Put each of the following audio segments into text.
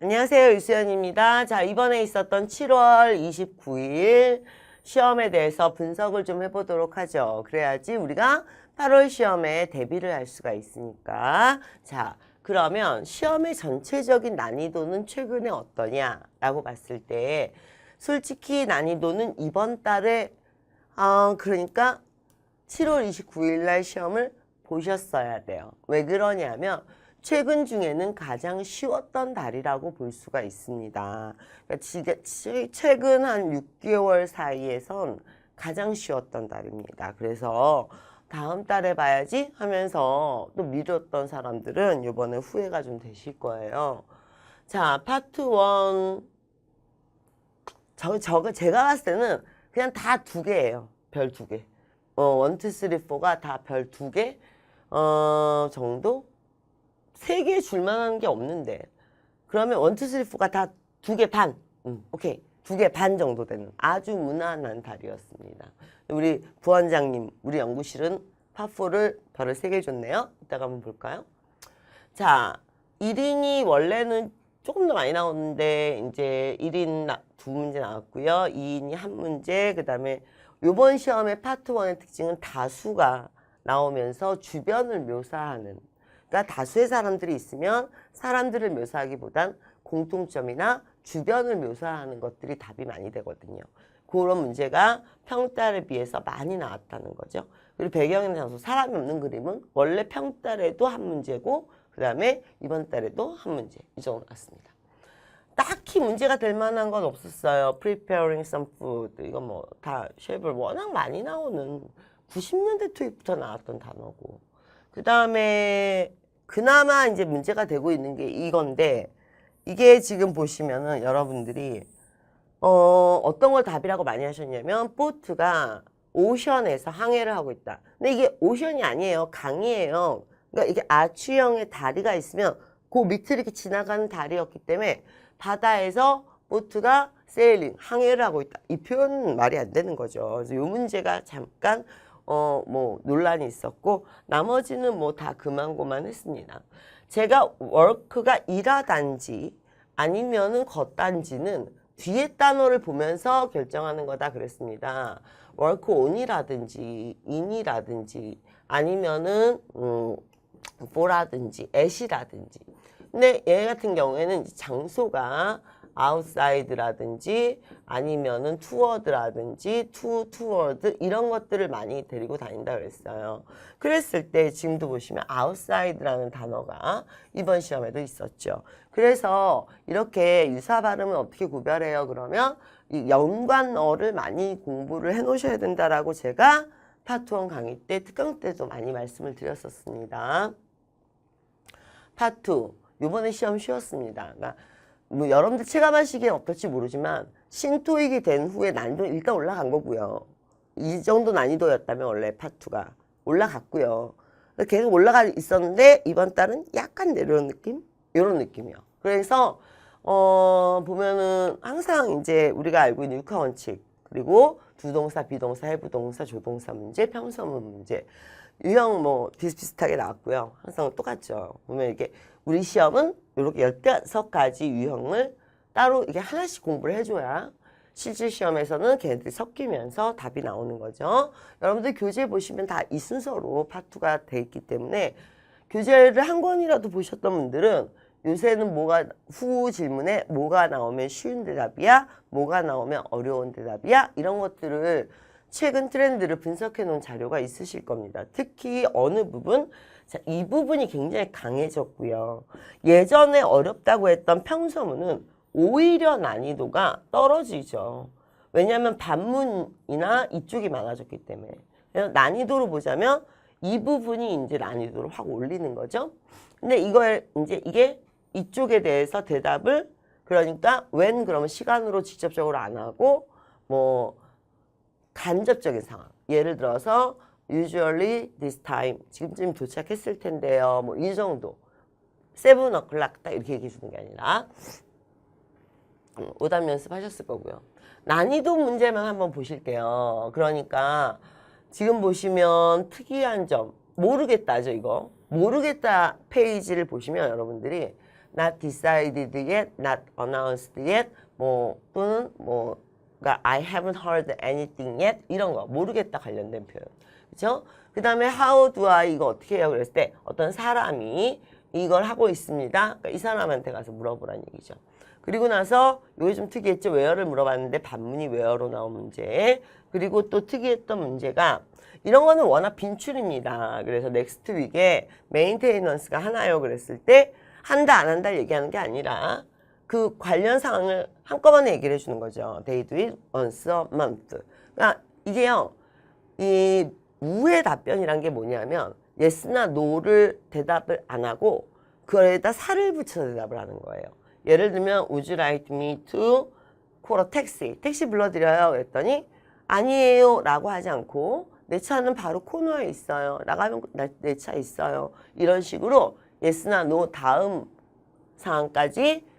안녕하세요. 유수연입니다. 자, 이번에 있었던 7월 29일 시험에 대해서 분석을 좀 해보도록 하죠. 그래야지 우리가 8월 시험에 대비를 할 수가 있으니까. 자, 그러면 시험의 전체적인 난이도는 최근에 어떠냐라고 봤을 때 솔직히 난이도는 이번 달에 그러니까 7월 29일 날 시험을 보셨어야 돼요. 왜 그러냐면 최근 중에는 가장 쉬웠던 달이라고 볼 수가 있습니다. 그러니까 최근 한 6개월 사이에선 가장 쉬웠던 달입니다. 그래서 다음 달에 봐야지 하면서 또 미뤘던 사람들은 이번에 후회가 좀 되실 거예요. 자, 파트 1. 제가 봤을 때는 그냥 다 2개예요. 별 2개. 1, 2, 3, 4가 다 별 2개 정도? 3개 줄만한 게 없는데 그러면 1, 2, 3, 4가 다 2개 반. 오케이. 2개 반 정도 되는 아주 무난한 달이었습니다. 우리 부원장님, 우리 연구실은 파4를 별을 3개 줬네요. 이따가 한번 볼까요? 자, 1인이 원래는 조금 더 많이 나오는데 이제 1인 2문제 나왔고요. 2인이 1문제, 그 다음에 요번 시험의 파트 1의 특징은 다수가 나오면서 주변을 묘사하는, 그러니까 다수의 사람들이 있으면 사람들을 묘사하기보단 공통점이나 주변을 묘사하는 것들이 답이 많이 되거든요. 그런 문제가 평달에 비해서 많이 나왔다는 거죠. 그리고 배경이나 장소, 사람이 없는 그림은 원래 평달에도 1문제고 그 다음에 이번 달에도 1문제 이 정도 나왔습니다. 딱히 문제가 될 만한 건 없었어요. Preparing some food. 이거 뭐 다 쉐입을 워낙 많이 나오는 90년대 토익부터 나왔던 단어고. 그 다음에 그나마 이제 문제가 되고 있는 게 이건데 이게 지금 보시면은 여러분들이 어떤 걸 답이라고 많이 하셨냐면 보트가 오션에서 항해를 하고 있다. 근데 이게 오션이 아니에요. 강이에요. 그러니까 이게 아치형의 다리가 있으면 그 밑을 이렇게 지나가는 다리였기 때문에 바다에서 보트가 세일링, 항해를 하고 있다. 이 표현은 말이 안 되는 거죠. 그래서 이 문제가 잠깐 뭐 논란이 있었고 나머지는 뭐 다 그만고만했습니다. 제가 워크가 일하단지 아니면은 걷단지는 뒤에 단어를 보면서 결정하는 거다 그랬습니다. work on이라든지 in이라든지 아니면은 for라든지 at이라든지. 근데 얘 같은 경우에는 장소가 outside라든지 아니면은 toward라든지 toward 이런 것들을 많이 데리고 다닌다 그랬어요. 그랬을 때 지금도 보시면 outside라는 단어가 이번 시험에도 있었죠. 그래서 이렇게 유사 발음은 어떻게 구별해요? 그러면 이 연관어를 많이 공부를 해 놓으셔야 된다라고 제가 파트 1 강의 때 특강 때도 많이 말씀을 드렸었습니다. 파트 2. 이번에 시험 쉬웠습니다. 그러니까 뭐 여러분들 체감하시기엔 어떨지 모르지만 신토익이 된 후에 난이도는 일단 올라간 거고요. 이 정도 난이도였다면 원래 파트가 올라갔고요. 계속 올라가 있었는데 이번 달은 약간 내려오는 느낌? 이런 느낌이요. 그래서 보면은 항상 이제 우리가 알고 있는 육하 원칙 그리고 두동사, 비동사, 해부동사, 조동사 문제, 평서문 문제 유형 뭐 비슷비슷하게 나왔고요. 항상 똑같죠. 보면 이게 우리 시험은 이렇게 15가지 유형을 따로 이게 하나씩 공부를 해줘야 실질 시험에서는 걔네들이 섞이면서 답이 나오는 거죠. 여러분들 교재 보시면 다 이 순서로 파트가 돼 있기 때문에 교재를 한 권이라도 보셨던 분들은 요새는 뭐가 후 질문에 뭐가 나오면 쉬운 대답이야, 뭐가 나오면 어려운 대답이야 이런 것들을 최근 트렌드를 분석해 놓은 자료가 있으실 겁니다. 특히 어느 부분? 자, 이 부분이 굉장히 강해졌고요. 예전에 어렵다고 했던 평서문은 오히려 난이도가 떨어지죠. 왜냐하면 반문이나 이쪽이 많아졌기 때문에. 그래서 난이도로 보자면 이 부분이 이제 난이도를 확 올리는 거죠. 근데 이게 이쪽에 대해서 대답을 그러니까 when 그러면 시간으로 직접적으로 안 하고 뭐 간접적인 상황. 예를 들어서 usually this time 지금쯤 도착했을 텐데요. 뭐 이 정도. 7 o'clock 딱 이렇게 얘기해 주는 게 아니라 오답 연습하셨을 거고요. 난이도 문제만 한번 보실게요. 그러니까 지금 보시면 특이한 점 모르겠다죠 이거. 모르겠다 페이지를 보시면 여러분들이 not decided yet, not announced yet, 뭐 또는 뭐 그러니까 I haven't heard anything yet 이런 거 모르겠다 관련된 표현. 그렇죠? 그 다음에 how do I 이거 어떻게 해요? 그랬을 때 어떤 사람이 이걸 하고 있습니다. 그러니까 이 사람한테 가서 물어보라는 얘기죠. 그리고 나서 이게 좀 특이했죠. where를 물어봤는데 반문이 where로 나온 문제. 그리고 또 특이했던 문제가 이런 거는 워낙 빈출입니다. 그래서 넥스트 윅에 메인테이넌스가 하나요? 그랬을 때 한다 안 한다 얘기하는 게 아니라 그 관련 사항을 한꺼번에 얘기를 해주는 거죠. They do it once a month. 그러니까 이게요. 이 우의 답변이란 게 뭐냐면 yes나 no를 대답을 안 하고 그에다 살을 붙여서 대답을 하는 거예요. 예를 들면 would you like me to call a taxi? 택시 불러드려요? 그랬더니 아니에요 라고 하지 않고 내 차는 바로 코너에 있어요. 나가면 내 차 있어요. 이런 식으로 yes나 no 다음 상황까지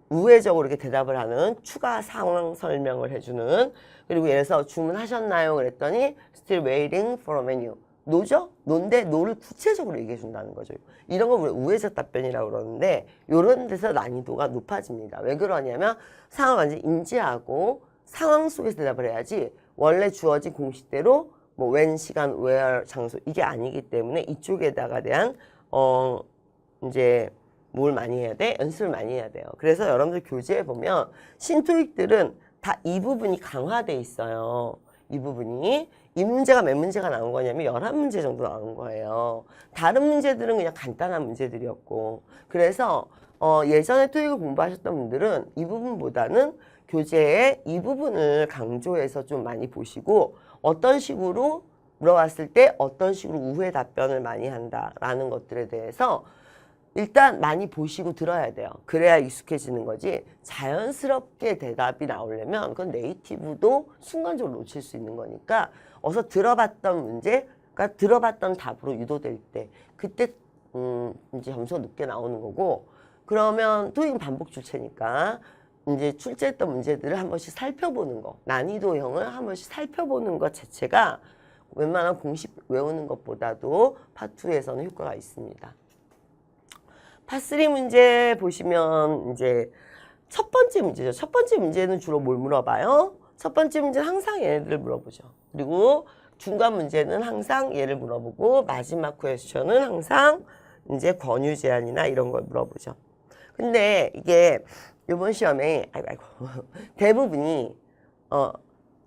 우회적으로 이렇게 대답을 하는 추가 상황 설명을 해주는. 그리고 예를 들어서 주문하셨나요? 그랬더니 still waiting for a menu. 노죠? 노인데 노를 구체적으로 얘기해 준다는 거죠. 이런 걸 우회적 답변이라고 그러는데 이런 데서 난이도가 높아집니다. 왜 그러냐면 상황을 완전히 인지하고 상황 속에서 대답을 해야지 원래 주어진 공식대로 뭐 when, 시간, where, 장소 이게 아니기 때문에 이쪽에다가 대한 이제 뭘 많이 해야 돼? 연습을 많이 해야 돼요. 그래서 여러분들 교재에 보면 신토익들은 다 이 부분이 강화돼 있어요. 이 부분이. 이 문제가 몇 문제가 나온 거냐면 11문제 정도 나온 거예요. 다른 문제들은 그냥 간단한 문제들이었고. 그래서 예전에 토익을 공부하셨던 분들은 이 부분보다는 교재에 이 부분을 강조해서 좀 많이 보시고 어떤 식으로 물어봤을 때 어떤 식으로 우회 답변을 많이 한다라는 것들에 대해서 일단 많이 보시고 들어야 돼요. 그래야 익숙해지는 거지 자연스럽게 대답이 나오려면 그건 네이티브도 순간적으로 놓칠 수 있는 거니까 어서 들어봤던 문제, 그러니까 들어봤던 답으로 유도될 때 그때 이제 점수가 높게 나오는 거고 그러면 토익은 반복 출제니까 이제 출제했던 문제들을 한 번씩 살펴보는 거 난이도형을 한 번씩 살펴보는 것 자체가 웬만한 공식 외우는 것보다도 파2에서는 효과가 있습니다. 파3 문제 보시면 이제 첫 번째 문제죠. 첫 번째 문제는 주로 뭘 물어봐요? 첫 번째 문제는 항상 얘네들을 물어보죠. 그리고 중간 문제는 항상 얘를 물어보고 마지막 퀘스천은 항상 이제 권유 제안이나 이런 걸 물어보죠. 근데 이게 이번 시험에 아이고 대부분이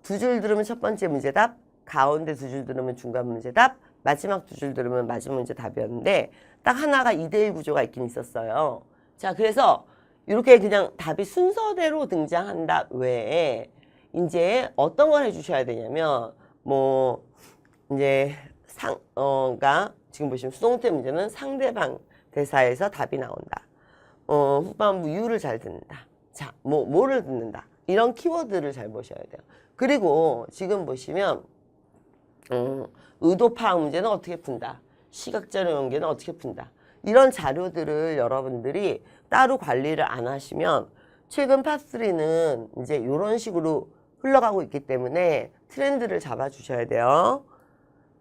두 줄 들으면 첫 번째 문제 답, 가운데 두 줄 들으면 중간 문제 답, 마지막 두 줄 들으면 마지막 문제 답이었는데 딱 하나가 2대1 구조가 있긴 있었어요. 자, 그래서 이렇게 그냥 답이 순서대로 등장한다 외에 이제 어떤 걸 해주셔야 되냐면 뭐 이제 그러니까 지금 보시면 수동태 문제는 상대방 대사에서 답이 나온다. 후반부 유를 잘 듣는다. 자, 뭐를 듣는다. 이런 키워드를 잘 보셔야 돼요. 그리고 지금 보시면 의도 파악 문제는 어떻게 푼다. 시각자료 연계는 어떻게 푼다. 이런 자료들을 여러분들이 따로 관리를 안 하시면 최근 파3는 이제 이런 식으로 흘러가고 있기 때문에 트렌드를 잡아주셔야 돼요.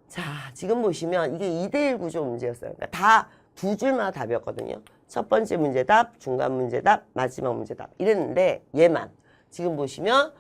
자, 지금 보시면 이게 2대1 구조 문제였어요. 그러니까 다 두 줄마다 답이었거든요. 첫 번째 문제 답, 중간 문제 답, 마지막 문제 답 이랬는데 얘만 지금 보시면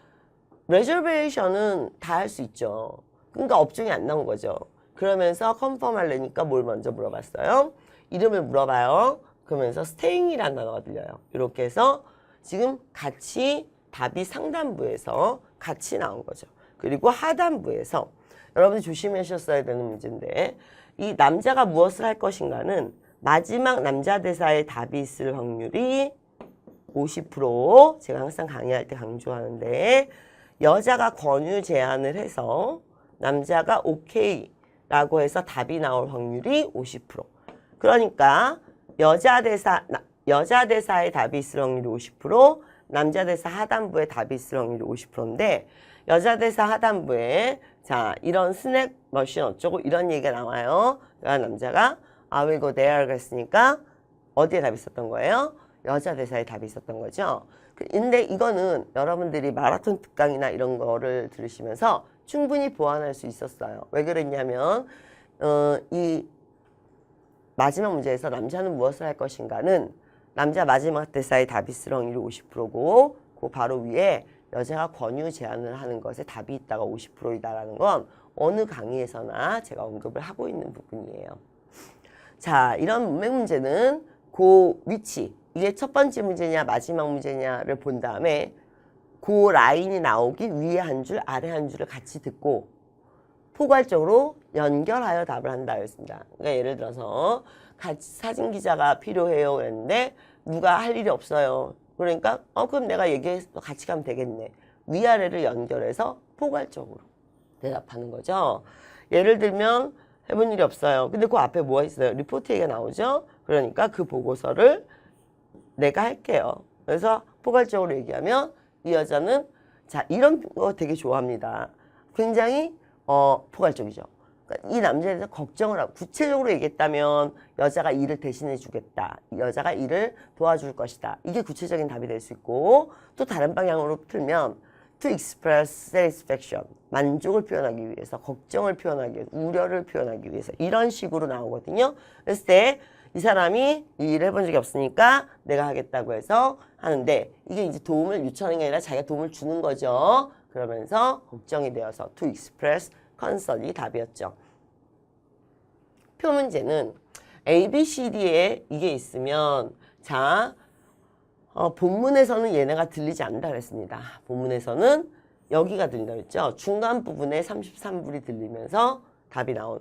레저베이션은 다 할 수 있죠. 그러니까 업종이 안 나온 거죠. 그러면서 컨펌 하려니까 뭘 먼저 물어봤어요? 이름을 물어봐요. 그러면서 staying이라는 단어가 들려요. 이렇게 해서 지금 같이 답이 상단부에서 같이 나온 거죠. 그리고 하단부에서 여러분이 조심하셨어야 되는 문제인데 이 남자가 무엇을 할 것인가는 마지막 남자 대사의 답이 있을 확률이 50% 제가 항상 강의할 때 강조하는데 여자가 권유 제안을 해서 남자가 오케이 라고 해서 답이 나올 확률이 50%. 그러니까 여자 대사의 답이 있을 확률이 50%, 남자 대사 하단부에 답이 있을 확률이 50%인데 여자 대사 하단부에 자 이런 스낵 머신 어쩌고 이런 얘기가 나와요. 그러니까 남자가 I will go there 했으니까 어디에 답이 있었던 거예요? 여자 대사에 답이 있었던 거죠. 근데 이거는 여러분들이 마라톤 특강이나 이런 거를 들으시면서 충분히 보완할 수 있었어요. 왜 그랬냐면 이 마지막 문제에서 남자는 무엇을 할 것인가는 남자 마지막 대사의 답이스러운 일이 50%고 그 바로 위에 여자가 권유 제안을 하는 것에 답이 있다가 50%이다라는 건 어느 강의에서나 제가 언급을 하고 있는 부분이에요. 자, 이런 문맥 문제는 그 위치, 이게 첫 번째 문제냐 마지막 문제냐를 본 다음에 그 라인이 나오기 위에 한 줄 아래 한 줄을 같이 듣고 포괄적으로 연결하여 답을 한다 했습니다. 그러니까 예를 들어서 같이 사진 기자가 필요해요 그랬는데 누가 할 일이 없어요. 그러니까 그럼 내가 얘기해서 같이 가면 되겠네. 위아래를 연결해서 포괄적으로 대답하는 거죠. 예를 들면 해본 일이 없어요. 근데 그 앞에 뭐가 있어요? 리포트 얘기가 나오죠. 그러니까 그 보고서를 내가 할게요. 그래서 포괄적으로 얘기하면 이 여자는 자 이런 거 되게 좋아합니다. 굉장히 포괄적이죠. 그러니까 이 남자에 대해서 걱정을 하고 구체적으로 얘기했다면 여자가 일을 대신해 주겠다. 여자가 일을 도와줄 것이다. 이게 구체적인 답이 될 수 있고 또 다른 방향으로 틀면 to express satisfaction 만족을 표현하기 위해서 걱정을 표현하기 위해서 우려를 표현하기 위해서 이런 식으로 나오거든요. 그랬을 때 이 사람이 이 일을 해본 적이 없으니까 내가 하겠다고 해서 하는데 이게 이제 도움을 요청하는 게 아니라 자기가 도움을 주는 거죠. 그러면서 걱정이 되어서 to express concern이 답이었죠. 표 문제는 A, B, C, D에 이게 있으면 자 본문에서는 얘네가 들리지 않는다 그랬습니다. 본문에서는 여기가 들린다 그랬죠. 중간 부분에 33불이 들리면서 답이 나오는.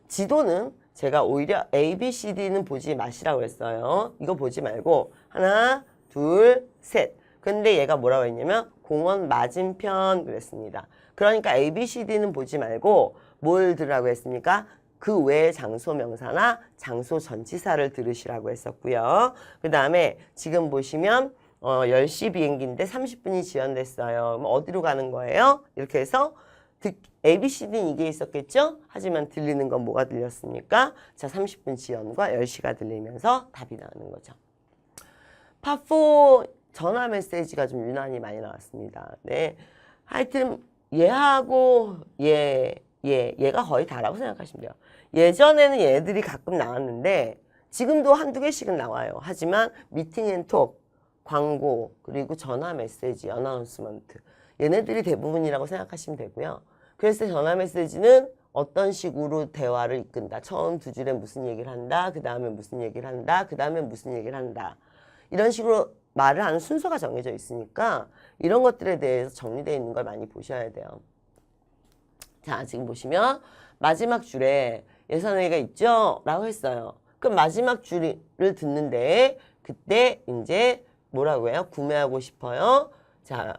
지도는 제가 오히려 A, B, C, D는 보지 마시라고 했어요. 이거 보지 말고 하나, 둘, 셋. 근데 얘가 뭐라고 했냐면 공원 맞은편 그랬습니다. 그러니까 A, B, C, D는 보지 말고 뭘 들으라고 했습니까? 그 외의 장소 명사나 장소 전치사를 들으시라고 했었고요. 그 다음에 지금 보시면 10시 비행기인데 30분이 지연됐어요. 그럼 어디로 가는 거예요? 이렇게 해서 A, B, C, D는 이게 있었겠죠? 하지만 들리는 건 뭐가 들렸습니까? 자, 30분 지연과 10시가 들리면서 답이 나오는 거죠. 파4 전화 메시지가 좀 유난히 많이 나왔습니다. 네, 하여튼 얘하고 얘가 거의 다라고 생각하시면 돼요. 예전에는 얘들이 가끔 나왔는데 지금도 한두 개씩은 나와요. 하지만 미팅 앤 톡, 광고, 그리고 전화 메시지, 어나운스먼트 얘네들이 대부분이라고 생각하시면 되고요. 그래서 전화 메시지는 어떤 식으로 대화를 이끈다. 처음 두 줄에 무슨 얘기를 한다. 그 다음에 무슨 얘기를 한다. 그 다음에 무슨 얘기를 한다. 이런 식으로 말을 하는 순서가 정해져 있으니까 이런 것들에 대해서 정리되어 있는 걸 많이 보셔야 돼요. 자, 지금 보시면 마지막 줄에 예산회의가 있죠? 라고 했어요. 그럼 마지막 줄을 듣는데 그때 이제 뭐라고 해요? 구매하고 싶어요. 자,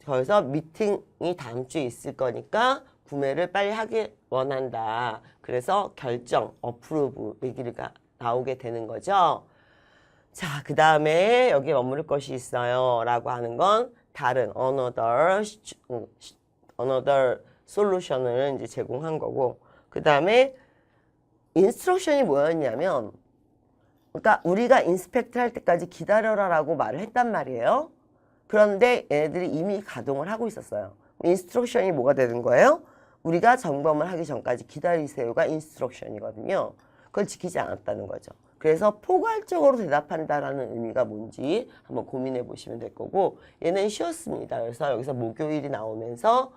거기서 미팅이 다음 주에 있을 거니까 구매를 빨리 하길 원한다. 그래서 결정, 어프로브 얘기가 나오게 되는 거죠. 자, 그 다음에 여기에 머무를 것이 있어요. 라고 하는 건 다른 another 솔루션을 이제 제공한 거고 그 다음에 인스트럭션이 뭐였냐면 그러니까 우리가 인스펙트 할 때까지 기다려라 라고 말을 했단 말이에요. 그런데 얘네들이 이미 가동을 하고 있었어요. 인스트럭션이 뭐가 되는 거예요? 우리가 점검을 하기 전까지 기다리세요가 인스트럭션이거든요. 그걸 지키지 않았다는 거죠. 그래서 포괄적으로 대답한다라는 의미가 뭔지 한번 고민해 보시면 될 거고 얘는 쉬웠습니다. 그래서 여기서 목요일이 나오면서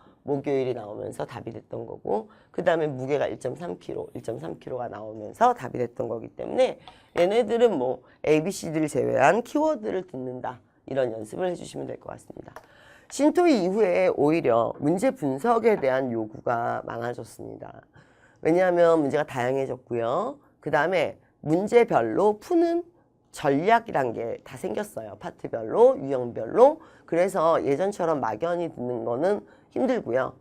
답이 됐던 거고 그 다음에 무게가 1.3kg가 나오면서 답이 됐던 거기 때문에 얘네들은 뭐 A, B, C, D를 제외한 키워드를 듣는다. 이런 연습을 해주시면 될 것 같습니다. 신토이 이후에 오히려 문제 분석에 대한 요구가 많아졌습니다. 왜냐하면 문제가 다양해졌고요. 그 다음에 문제별로 푸는 전략이란 게 다 생겼어요. 파트별로, 유형별로. 그래서 예전처럼 막연히 듣는 거는 힘들고요.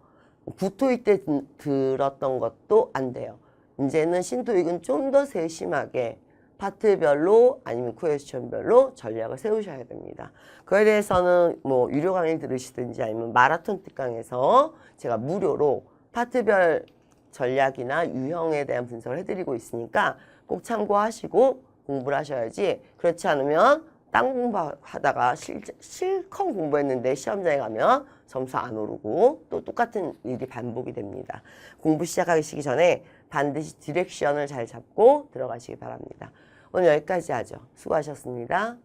구토익 때 들었던 것도 안 돼요. 이제는 신토익은 좀 더 세심하게 파트별로 아니면 퀘스천별로 전략을 세우셔야 됩니다. 그에 대해서는 뭐 유료 강의 들으시든지 아니면 마라톤 특강에서 제가 무료로 파트별 전략이나 유형에 대한 분석을 해드리고 있으니까 꼭 참고하시고 공부를 하셔야지 그렇지 않으면 딴 공부하다가 실컷 공부했는데 시험장에 가면 점수 안 오르고 또 똑같은 일이 반복이 됩니다. 공부 시작하시기 전에 반드시 디렉션을 잘 잡고 들어가시기 바랍니다. 오늘 여기까지 하죠. 수고하셨습니다.